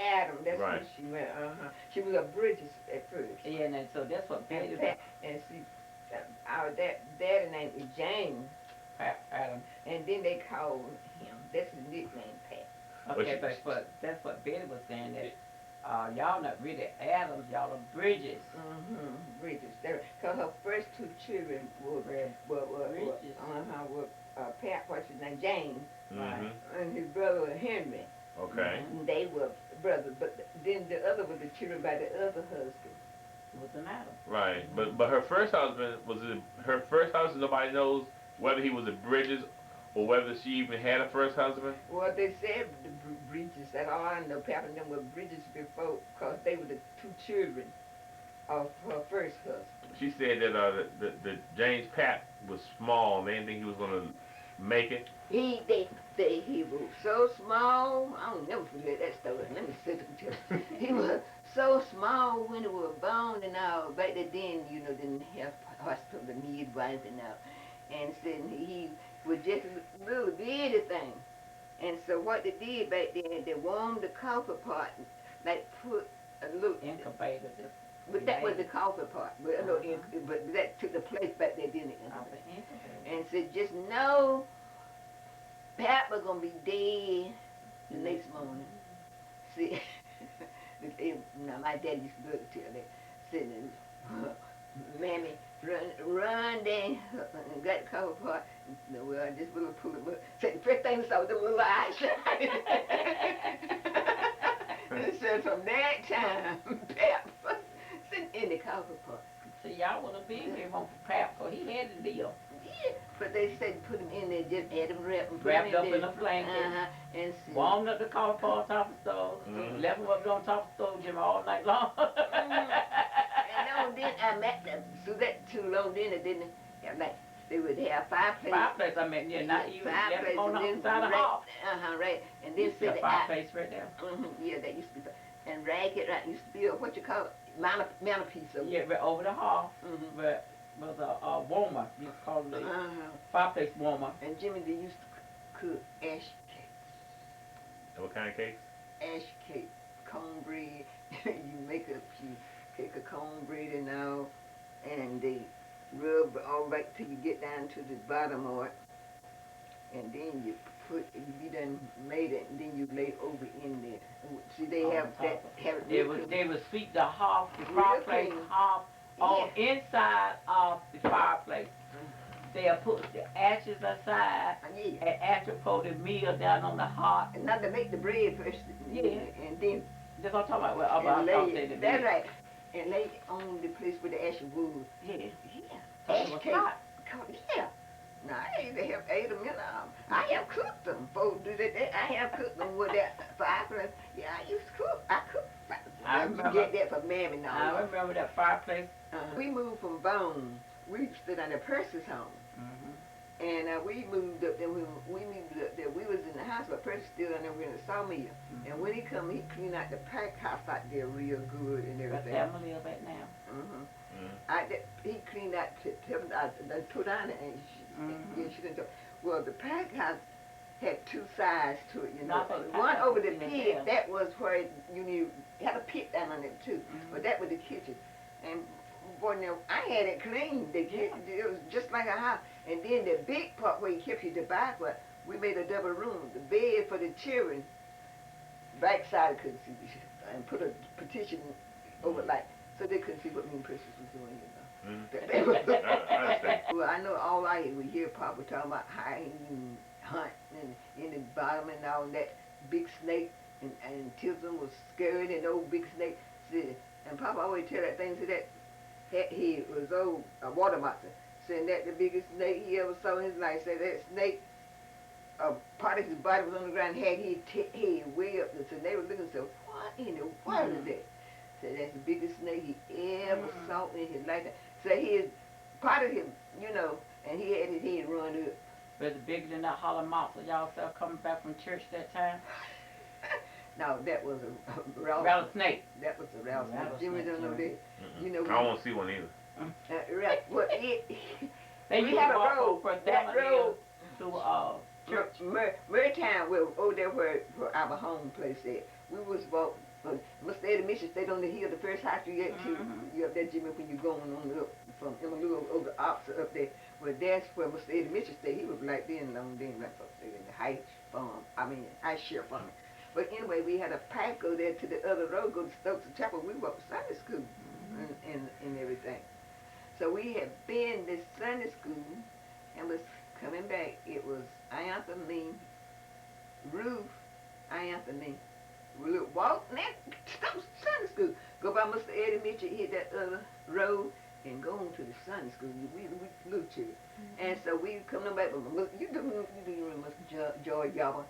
Adam. That's Right. who she went. She was a Bridges at first. Yeah, and so that's what And Betty was. Pat, and see, our daddy name is James, Adam. and then they called him. That's his nickname, Pat. Okay, but that's what Betty was saying that y'all not really Adams, y'all are Bridges. Bridges. Cause her first two children were Bridges. Pat, what's his name, James, Mm-hmm. and his brother Henry. Okay. And they were brothers, but then the other was the children by the other husband. Was an Adam. Right. But her first husband was it her first husband? Nobody knows whether he was a Bridges or whether she even had a first husband. Well, they said the Bridges. That's all I know. Papa and them were Bridges before, cause they were the two children of her first husband. She said that the James Pat was small and they didn't think he was gonna make it. He was so small. I don't never forget that story. Let me sit and tell you. He was so small when he was born and all. Back then, didn't have hospital, the midwife and all. And said he was just a little bitty thing. And so what they did back then, they warmed the coffee pot, like put a little Incubator. But that was the coffee pot. But, but that took the place back there, didn't it? And said, just know Pat was going to be dead the next morning. See, now my dad used to look to that. Said, Mammy, run down and got the coffee pot. Well, I just will pull it up. Said, the first thing I saw was the little eyes. And said, from that time, Pat was in the coffee pot. So y'all would have been here for Pat, because he had to deal. Yeah, but they said put him in there, just had him wrapped up in a blanket, and warmed up the coffee pot on top of the stove, left him up on top of the stove, Jim, all night long. And then I met them, so that too long then it didn't have like, they would have fireplace. Fireplace, I mean, yeah, not even left him on the side of the hall. Right, and then sit the fireplace right there. Yeah, that used to be, and ragged, right, used to be, what you call it, mantelpiece. Yeah, right over the hall, but was a warmer, you call it a fireplace warmer. And Jimmy, they used to cook ash cakes. What kind of cakes? Ash cake, cornbread. You make a cake of cornbread and all, and they rub all right till you get down to the bottom of it, and then you done made it, and then you lay over in there. See, they have that. They would sweep the hob, the fireplace hob, on inside of the fireplace. They'll put the ashes aside, and after pour the meal down on the hearth. And not to make the bread first. Yeah. And then. That's what I'm talking about. That's right. And lay it on the place with the ash wood. Yeah. Ash cake. Yeah. Now, I ate them, I have cooked them. Folks do that. I have cooked them with that fireplace. Yeah, I used to cook. I cooked. I remember. Get that for Mammy now. I remember that fireplace. We moved from Bone. We stood on the Percy's home. And we moved up there. We moved up there. We was in the house, but Percy still down there. We in the sawmill. And when he come, he cleaned out the pack house out there real good and everything. That's family live at now. He cleaned out, they put on it, and she didn't. Well, the pack house had two sides to it, One over the pit, that was where you had a pit down on it too. But that was the kitchen. And boy, now I had it clean. It was just like a house. And then the big part where you kept your tobacco, we made a double room. The bed for the children, backside couldn't see, and put a partition over like, so they couldn't see what me and Precious was doing, Well, I know all I would hear Papa talking about hiding and hunting and in the bottom and all that big snake, and Tilson was scared and old big snake. And Papa always tell that thing to that he was old, a water monster, saying that the biggest snake he ever saw in his life. Said that snake, part of his body was on the ground, had his head way up there. So they were looking and said, what in the world is that? Said that's the biggest snake he ever saw in his life. So his, part of him, and he had his head run up. Was it bigger than that hollow monster y'all saw coming back from church that time? No, that was a rattlesnake. That was a rattlesnake. Jimmy don't know that. I don't want to see one either. Right. Well, they used to walk over that road to church. Marytown, over there where our home place at. We was walk Must stay the mission stayed on the hill, the first house you get to. You up there, Jimmy, when you going on up from Emmalou over the opposite up there. Well, that's where Must stay the mission stayed. He was like then, long then, like in the high farm. High sheriff farm. But anyway, we had a path go there to the other road, go to Stokes and Chapel. We were up to Sunday school and everything. So we had been to Sunday school and was coming back. It was Anthony, Ruth, Anthony. We would walk next Stokes Sunday school. Go by Mr. Eddie Mitchell, hit that other road, and go on to the Sunday school. We looked to it. And so we coming back. You do remember Mr. Joy Yabba?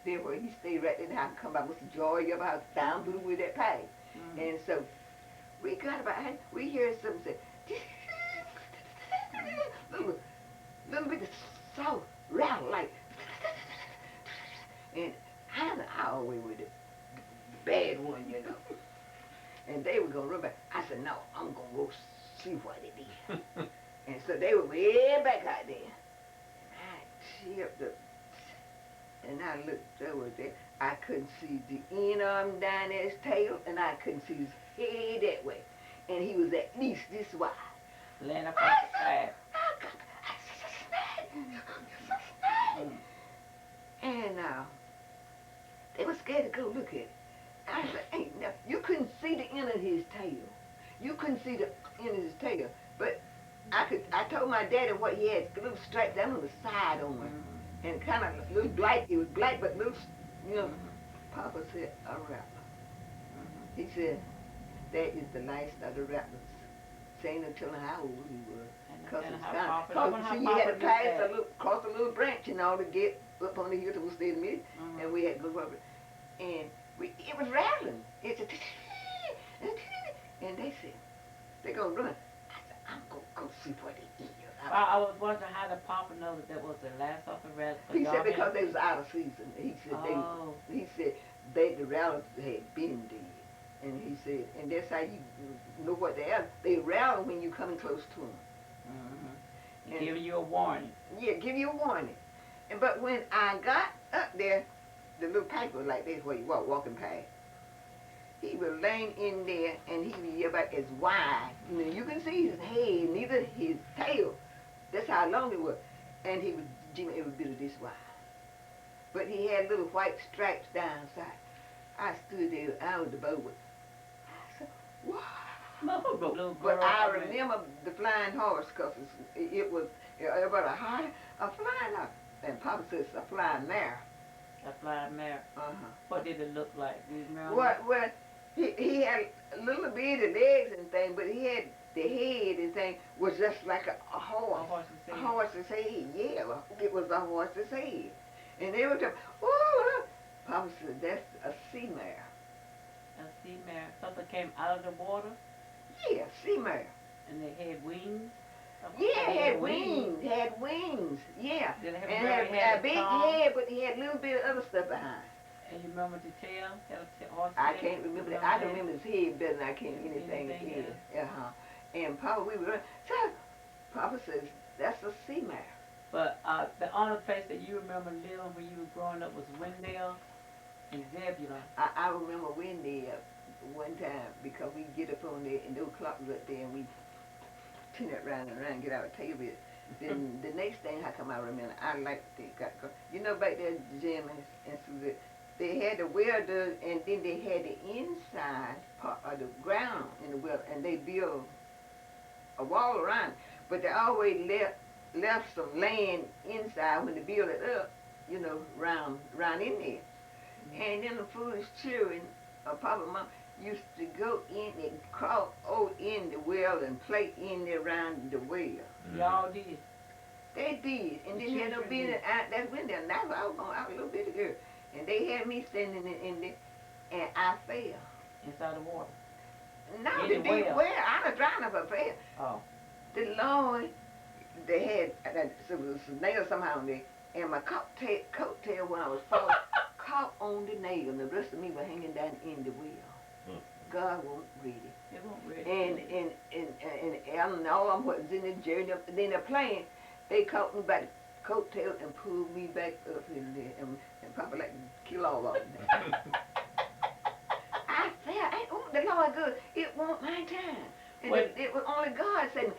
There where he stayed right there. I come by Mr. Joy Yabba house down through with that path. And so we got about, we hear something say, little bit of soft rattle like, and I always with the bad one, you know. And they were gonna run back. I said, no, I'm gonna go see what it is. And so they were way back out there. And I tipped up, and I looked over there. I couldn't see the end arm down his tail, and I couldn't see his head that way. And he was at least this wide. Laying up on the side. And they were scared to go look at it. I said, ain't no, you couldn't see the end of his tail. You couldn't see the end of his tail. But I told my daddy what he had, little stripes down on the side on him. And kind of little black, it was black, but little, you know. Papa said, a rattler. He said, that is the last of the rattlers. Saying no telling how old he was. Because you had to pass cross a little branch and all to get up on the hill to the state of mid, and we had to go over. And it was rattling. It's a and they said, they're going to run. I said, I'm going to go see what it is. I was wondering how the Papa know that was the last of the rattles. He said because they was out of season. He said the rattles had been dead. And he said, and that's how you know what they are. They rattle when you coming close to them. Giving you a warning. Yeah, give you a warning. But when I got up there, the little pipe was like this where you walking past. He was laying in there, and he was about as wide. You can see his head, neither his tail. That's how long it was. And he was, Jimmy, it was a bit of this wide. But he had little white stripes down side. I stood there, I was the boat. I said, what? But I remember the flying horse, because it was about a flying horse. And Papa says a flying mare. A flying mare. What did it look like? Do you remember? Well, he had little bitty legs and things, but he had the head and thing was just like a horse. A horse's head, yeah. It was a horse's head. And they were talking, oh, Papa said, that's a sea mare. A sea mare. Something came out of the water? Yeah, sea mare. And they had wings? Yeah, had wings, yeah. Did it have and had a big head, but he had a little bit of other stuff behind. And you remember the tail? I can't remember that. I can remember his head better than I can anything else. And Papa, we were, so Papa says, that's a sea mare. But the only place that you remember living when you were growing up was Wendell and Zebulon. I remember Wendell one time because we get up on there and those clocks was up there and we turn it round and round, get our tail bit. Then the next thing, how come I remember, I like you know back there, Jim and Susan, they had the welder and then they had the inside part of the ground in the welder and they built a wall around it. But they always left some land inside when they built it up, you know, round in there. And then the foolish children, Papa and Mom, used to go in and crawl out in the well and play in there around the well. Y'all did? They did. And then they had no business out that window. And that's why I was a little bitty girl. And they had me standing in there, and I fell. Inside the water? No, the deep well. I was drowned if I fell. Oh. The Lord, they had, so there was some nails somehow in there, and my coattail when I was falling, caught on the nail, and the rest of me were hanging down in the well. God won't read it. It won't read it. And I don't know what was in the journey. Then they're playing, they caught me by the coattail and pulled me back up in there, and Papa like to kill all of them. the Lord good. It wasn't my time. And What? it was only God said,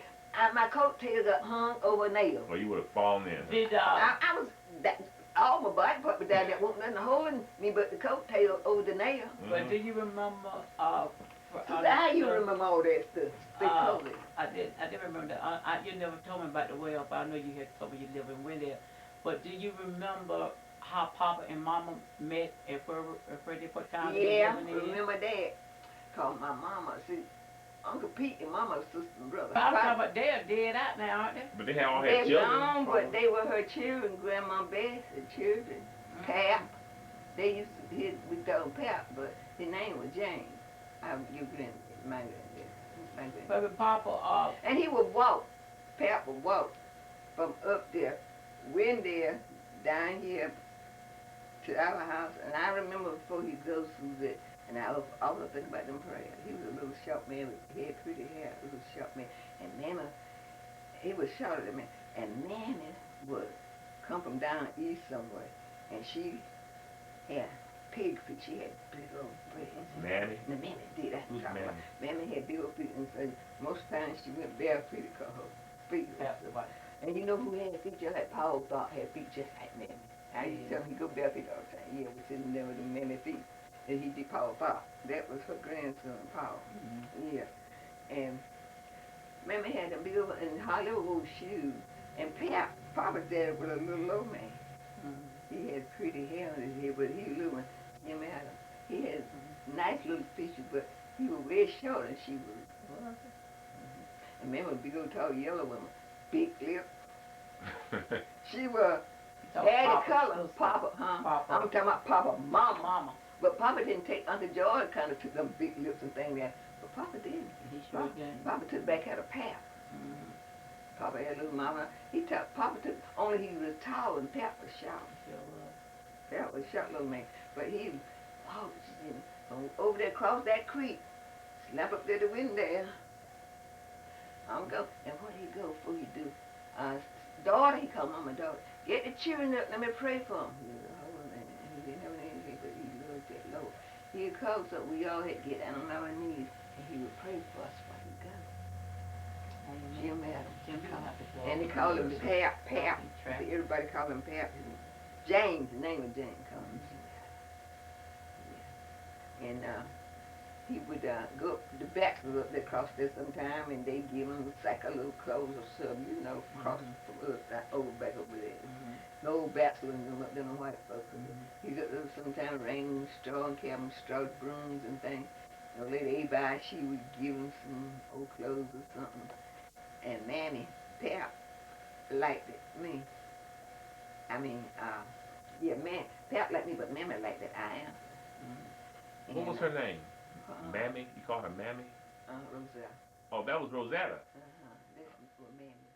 my coattails got hung over nails. Or you would have fallen in. Did I was, all my body part was down there, wasn't nothing holding me but the coattail over the nail. But do you remember? How you remember all that stuff? I did remember that. You never told me about the well, but I know you had told me you live in Wendell. But do you remember how Papa and Mama met at where they put time? Yeah, remember that. Cause my mama, see, Uncle Pete and Mama's sister and brother. I was talking about they're dead out now, aren't they? But they all had They're children. gone, but they were her children, Grandma Bess, the children. Pap. They used to, we called him Pap, but his name was James. You can my granddad. But Papa, and he would walk. Pap would walk from up there, Wendell, down here to our house. And I remember before he goes through that, and I was always thinking about them prayers. He was a little short man with hair, pretty hair, a little short man. And Mama, he was shorter than me. And Mammy would come from down east somewhere, and she had pig feet. She had big old breasts. Mammy? No, Mammy did. Who's Mammy? Mammy had big old feet, and so most times she went barefooted because her feet was so. And you know who had feet just like Paul thought had feet just like Mammy. I used to tell him he go barefooted all the time. Yeah, we sitting there with the Mammy feet. And he did Paul thought. That was her grandson, Paul. Yeah. And Mammy had them big old and Hollywood shoes. And Papa's dad was a little low man. He had pretty hair on his head, but he was little. He had nice little features, but he was very short, and she was. And remember, big old tall yellow woman, big lips. She was had the color, Papa, huh? Papa. I'm talking about Papa, Mama. But Papa didn't take. Uncle George kind of took them big lips and things like that. But Papa didn't. He sure did. Papa took back had a Pap. Papa had a little mama. Papa took, only he was tall and Pap was short. Pap was short little man. But he, over there across that creek, slap up there the window. I'm go, and what he go before he do? Daughter, he called Mama daughter. Get the children up, let me pray for him. He didn't have anything, but he loved that Lord. He'd call so we all had to get down on our knees, and he would pray for us while he go. Jim Adams. And they called him Pap. Everybody called him Pap. James, the name of James, called him Jim Adams. And he would go up, the backs was up there across there sometime, and they give him a sack of little clothes or something, across from us, over back over there. The old bachelor and them up there, the white folks. He got there sometime rain, straw, and cabin straw, brooms and things. And Lady Abi, she would give him some old clothes or something. And Mammy, Pap, liked it, me. Pap liked me, but Mammy liked that I am. What was her name? Mammy? You call her Mammy? Rosetta. Oh, that was Rosetta. That's what Mammy.